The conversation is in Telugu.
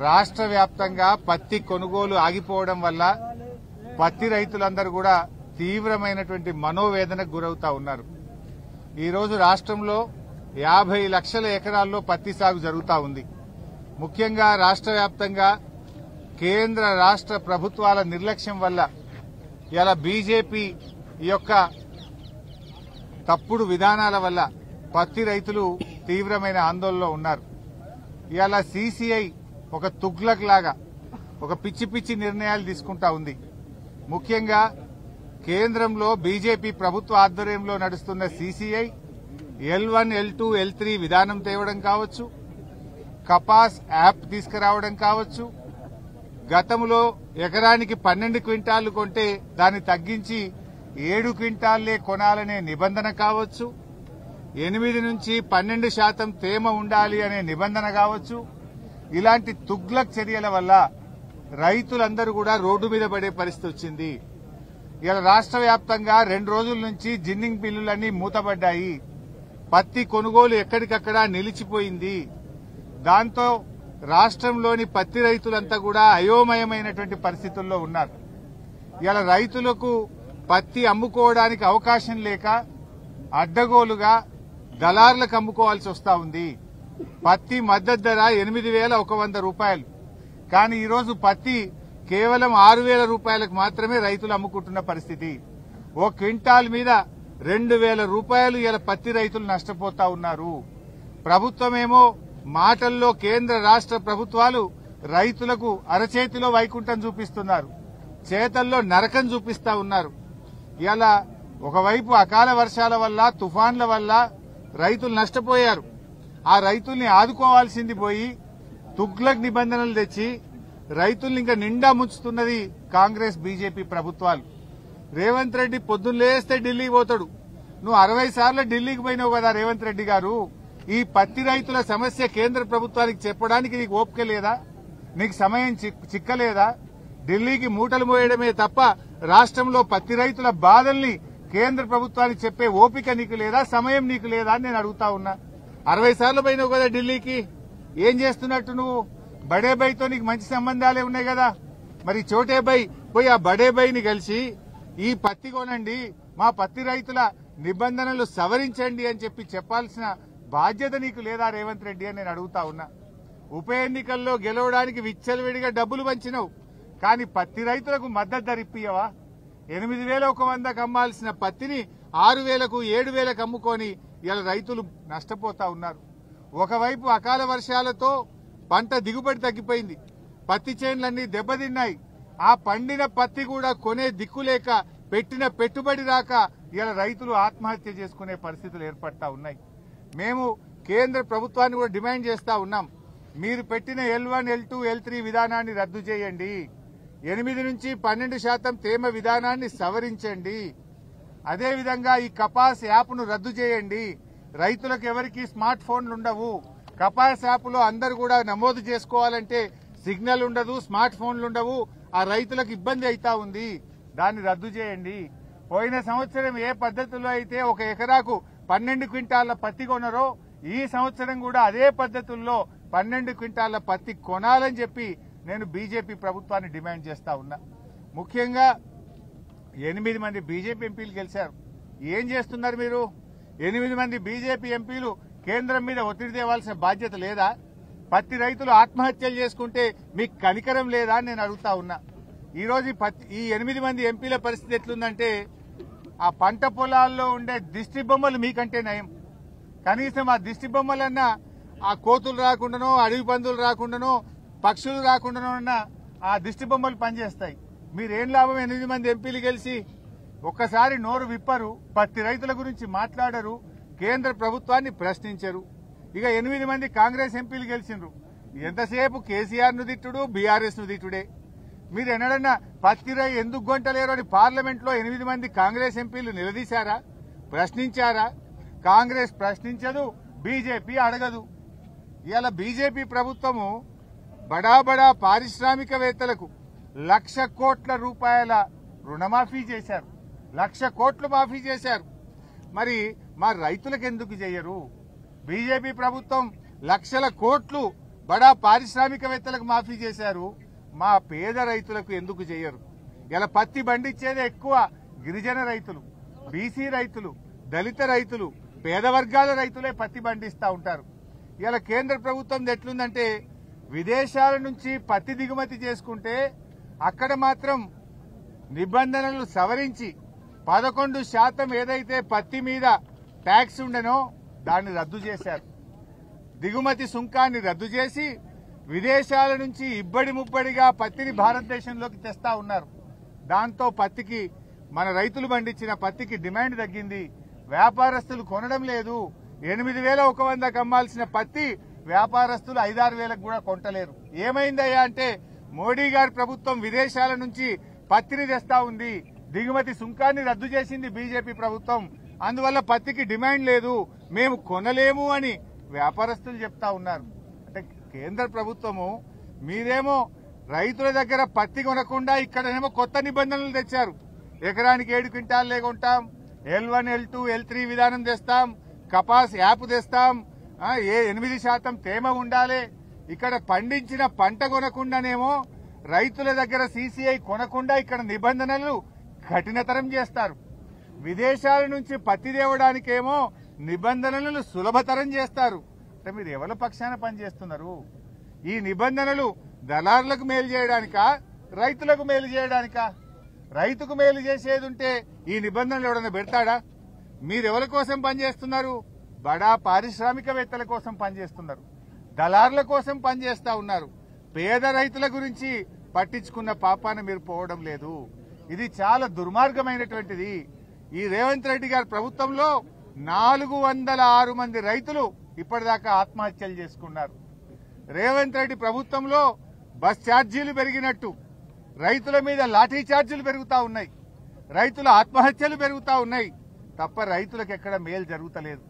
రాష్ట్ర వ్యాప్తంగా పత్తి కొనుగోలు ఆగిపోవడం వల్ల పత్తి రైతులందరూ కూడా తీవ్రమైనటువంటి మనోవేదనకు గురవుతా ఉన్నారు. ఈరోజు రాష్ట్రంలో 50 లక్షల ఎకరాల్లో పత్తి సాగు జరుగుతా ఉంది. ముఖ్యంగా రాష్ట్ర వ్యాప్తంగా కేంద్ర రాష్ట్ర ప్రభుత్వాల నిర్లక్ష్యం వల్ల ఇలా బీజేపీ యొక్క తప్పుడు విధానాల వల్ల పత్తి రైతులు తీవ్రమైన ఆందోళనలో ఉన్నారు. ఇలా సీసీఐ ఒక తుగ్లక్ లాగా ఒక పిచ్చి పిచ్చి నిర్ణయాలు తీసుకుంటా ఉంది. ముఖ్యంగా కేంద్రంలో బీజేపీ ప్రభుత్వ ఆధ్వర్యంలో నడుస్తున్న సీసీఐ L1, L2, L3 విధానం తేవడం కావచ్చు, కపాస్ యాప్ తీసుకురావడం కావచ్చు, గతంలో ఎకరానికి 12 క్వింటాళ్లు కొంటే దాన్ని తగ్గించి 7 క్వింటాళ్లే కొనాలనే నిబంధన కావచ్చు, 8 నుంచి 12% తేమ ఉండాలి అనే నిబంధన కావచ్చు. ఇలాంటి తుగ్లక్ చర్యల వల్ల రైతులందరూ కూడా రోడ్డు మీద పడే పరిస్థితి వచ్చింది. ఇలా రాష్ట్ర వ్యాప్తంగా 2 రోజుల నుంచి జిన్నింగ్ బిల్లులన్నీ మూతబడ్డాయి. పత్తి కొనుగోలు ఎక్కడికక్కడ నిలిచిపోయింది. దాంతో రాష్ట్రంలోని పత్తి రైతులంతా కూడా అయోమయమైనటువంటి పరిస్థితుల్లో ఉన్నారు. ఇలా రైతులకు పత్తి అమ్ముకోవడానికి అవకాశం లేక అడ్డగోలుగా దళార్లకు అమ్ముకోవాల్సి వస్తా ఉంది. పత్తి మద్దతు ధర 8,100 రూపాయలు. కానీ ఈరోజు పత్తి కేవలం 6,000 రూపాయలకు మాత్రమే రైతులు అమ్ముకుంటున్న పరిస్థితి. ఓ క్వింటాల్ మీద 2,000 రూపాయలు ఇలా పత్తి రైతులు నష్టపోతా ఉన్నారు. ప్రభుత్వమేమో మాటల్లో కేంద్ర రాష్ట్ర ప్రభుత్వాలు రైతులకు అరచేతిలో వైకుంఠం చూపిస్తున్నారు, చేతల్లో నరకం చూపిస్తా ఉన్నారు. ఇలా ఒకవైపు అకాల వర్షాల వల్ల తుఫాన్ల వల్ల రైతులు నష్టపోయారు. ఆ రైతుల్ని ఆదుకోవాల్సింది పోయి తుగ్లక్ నిబంధనలు తెచ్చి రైతుల్ని ఇంకా నిండా ముంచుతున్నది కాంగ్రెస్ బీజేపీ ప్రభుత్వాలు. రేవంత్ రెడ్డి పొద్దున్న లేస్తే ఢిల్లీకి పోతాడు. నువ్వు 60 సార్లు ఢిల్లీకి పోయినావు కదా రేవంత్ రెడ్డి గారు. ఈ పత్తి రైతుల సమస్య కేంద్ర ప్రభుత్వానికి చెప్పడానికి నీకు ఓపిక లేదా? నీకు సమయం చిక్కలేదా? ఢిల్లీకి మూటలు మోయడమే తప్ప రాష్ట్రంలో పత్తి రైతుల బాధల్ని కేంద్ర ప్రభుత్వానికి చెప్పే ఓపిక నీకు లేదా? సమయం నీకు లేదా అని నేను అడుగుతా ఉన్నా. 60 సార్లు పోయినావు కదా ఢిల్లీకి. ఏం చేస్తున్నట్టు నువ్వు? బడే బైతో నీకు మంచి సంబంధాలే ఉన్నాయి కదా. మరి చోటే బై పోయి ఆ బడే బైని కలిసి ఈ పత్తి కొనండి, మా పత్తి రైతుల నిబంధనలు సవరించండి అని చెప్పాల్సిన బాధ్యత నీకు లేదా రేవంత్ రెడ్డి అని నేను అడుగుతా ఉన్నా. ఉప ఎన్నికల్లో గెలవడానికి విచ్చలవిడిగా డబ్బులు పంచినావు, కానీ పత్తి రైతులకు మద్దతు ధర ఇప్పియవా? 8,100కు అమ్మాల్సిన పత్తిని 6,000కు 7,000కు అమ్ముకొని ఇలా రైతులు నష్టపోతా ఉన్నారు. ఒకవైపు అకాల వర్షాలతో పంట దిగుబడి తగ్గిపోయింది, పత్తి చేన్లన్నీ దెబ్బతిన్నాయి. ఆ పండిన పత్తి కూడా కొనే దిక్కులేక పెట్టిన పెట్టుబడి రాక ఇలా రైతులు ఆత్మహత్య చేసుకునే పరిస్థితులు ఏర్పడతా ఉన్నాయి. మేము కేంద్ర ప్రభుత్వాన్ని కూడా డిమాండ్ చేస్తా ఉన్నాం, మీరు పెట్టిన L1, L2, L3 విధానాన్ని రద్దు చేయండి, 8 నుంచి 12% తేమ విధానాన్ని సవరించండి, అదేవిధంగా ఈ కపాస్ యాప్ను రద్దు చేయండి. రైతులకు ఎవరికి స్మార్ట్ ఫోన్లు ఉండవు. కపాస్ యాప్లో అందరూ కూడా నమోదు చేసుకోవాలంటే సిగ్నల్ ఉండదు, స్మార్ట్ ఫోన్లు ఉండవు. ఆ రైతులకు ఇబ్బంది అవుతా ఉంది, దాన్ని రద్దు చేయండి. పోయిన సంవత్సరం ఏ పద్ధతిలో అయితే ఒక ఎకరాకు 12 క్వింటాళ్ల పత్తి కొనరో ఈ సంవత్సరం కూడా అదే పద్ధతుల్లో 12 క్వింటాళ్ల పత్తి కొనాలని చెప్పి నేను బీజేపీ ప్రభుత్వాన్ని డిమాండ్ చేస్తా ఉన్నా. ముఖ్యంగా 8 మంది బీజేపీ ఎంపీలు గెలిచారు. ఏం చేస్తున్నారు మీరు? 8 మంది బీజేపీ ఎంపీలు కేంద్రం మీద ఒత్తిడి తేవాల్సిన బాధ్యత లేదా? పత్తి రైతులు ఆత్మహత్యలు చేసుకుంటే మీకు కనికరం లేదా అని నేను అడుగుతా ఉన్నా. ఈరోజు ఈ 8 మంది ఎంపీల పరిస్థితి ఎట్లుందంటే ఆ పంట పొలాల్లో ఉండే దిష్టి బొమ్మలు మీకంటే నయం. కనీసం ఆ దిష్టి బొమ్మలన్నా ఆ కోతులు రాకుండానో, అడవి పందులు రాకుండానో, పక్షులు రాకుండానో ఆ దిష్టి బొమ్మలు పనిచేస్తాయి. మీరేం లాభం? 8 మంది ఎంపీలు గెలిచి ఒక్కసారి నోరు విప్పరు, పత్తి రైతుల గురించి మాట్లాడరు, కేంద్ర ప్రభుత్వాన్ని ప్రశ్నించరు. ఇక 8 మంది కాంగ్రెస్ ఎంపీలు గెలిచిండ్రు, ఎంతసేపు కేసీఆర్ ను తిట్టుడు, బీఆర్ఎస్ ను తిట్టుడే. మీరు ఎన్నడన్నా పత్తి రై ఎందుకు గొంటలేరు అని పార్లమెంట్ లో 8 మంది కాంగ్రెస్ ఎంపీలు నిలదీశారా? ప్రశ్నించారా? కాంగ్రెస్ ప్రశ్నించదు, బీజేపీ అడగదు. ఇవాళ బీజేపీ ప్రభుత్వము బడా బడా పారిశ్రామికవేత్తలకు 1,00,000 కోట్ల రూపాయల రుణమాఫీ చేశారు, 1,00,000 కోట్లు మాఫీ చేశారు. మరి మా రైతులకు ఎందుకు చేయరు? బీజేపీ ప్రభుత్వం లక్షల కోట్లు బడా పారిశ్రామికవేత్తలకు మాఫీ చేశారు, మా పేద రైతులకు ఎందుకు చేయరు? ఇలా పత్తి పండించేదే ఎక్కువ గిరిజన రైతులు, బీసీ రైతులు, దళిత రైతులు, పేద వర్గాల రైతులే పత్తి పండిస్తూ ఉంటారు. ఇలా కేంద్ర ప్రభుత్వం ఎట్లుందంటే విదేశాల నుంచి పత్తి దిగుమతి చేసుకుంటే అక్కడ మాత్రం నిబంధనలు సవరించి 11% ఏదైతే పత్తి మీద ట్యాక్స్ ఉండనో దాన్ని రద్దు చేశారు. దిగుమతి సుంకాన్ని రద్దు చేసి విదేశాల నుంచి ఇబ్బడి ముబ్బడిగా పత్తిని భారతదేశంలోకి తెస్తా ఉన్నారు. దాంతో పత్తికి, మన రైతులు పండించిన పత్తికి డిమాండ్ తగ్గింది. వ్యాపారస్తులు కొనడం లేదు. 8,100కు అమ్మాల్సిన పత్తి వ్యాపారస్తులు 5,000-6,000కు కూడా కొంటలేరు. ఏమైందయ్యా అంటే మోడీ గారి ప్రభుత్వం విదేశాల నుంచి పత్తిని తెస్తా ఉంది, దిగుమతి సుంకాన్ని రద్దు చేసింది బీజేపీ ప్రభుత్వం, అందువల్ల పత్తికి డిమాండ్ లేదు, మేము కొనలేము అని వ్యాపారస్తులు చెప్తా ఉన్నారు. అంటే కేంద్ర ప్రభుత్వము మీరేమో రైతుల దగ్గర పత్తి కొనకుండా ఇక్కడనేమో కొత్త నిబంధనలు తెచ్చారు. ఎకరానికి 7 క్వింటాల్లే కొంటాం, L1, L2, L3 విధానం తెస్తాం, కపాస్ యాప్ తెస్తాం, 8% తేమ ఉండాలి. ఇక్కడ పండించిన పంట కొనకుండానేమో రైతుల దగ్గర సీసీఐ కొనకుండా ఇక్కడ నిబంధనలు కఠినతరం చేస్తారు. విదేశాల నుంచి పత్తి తేవడానికేమో నిబంధనలను సులభతరం చేస్తారు. అంటే మీరు ఎవరి పక్షాన పనిచేస్తున్నారు? ఈ నిబంధనలు దళారులకు మేలు చేయడానికా, రైతులకు మేలు చేయడానికా? రైతుకు మేలు చేసేది ఉంటే ఈ నిబంధనలు ఎవడన్నా పెడతాడా? మీరెవరి కోసం పనిచేస్తున్నారు? బడా పారిశ్రామికవేత్తల కోసం పనిచేస్తున్నారు, దళారుల కోసం పనిచేస్తా ఉన్నారు. పేద రైతుల గురించి పట్టించుకున్న పాపాన మీరు పోవడం లేదు. ఇది చాలా దుర్మార్గమైనటువంటిది. ఈ రేవంత్ రెడ్డి గారి ప్రభుత్వంలో 406 మంది రైతులు ఇప్పటిదాకా ఆత్మహత్యలు చేసుకున్నారు. రేవంత్ రెడ్డి ప్రభుత్వంలో బస్ ఛార్జీలు పెరిగినట్టు రైతుల మీద లాఠీ ఛార్జీలు పెరుగుతా ఉన్నాయి, రైతుల ఆత్మహత్యలు పెరుగుతా ఉన్నాయి తప్ప రైతులకు ఎక్కడ మేలు జరుగుతలేదు.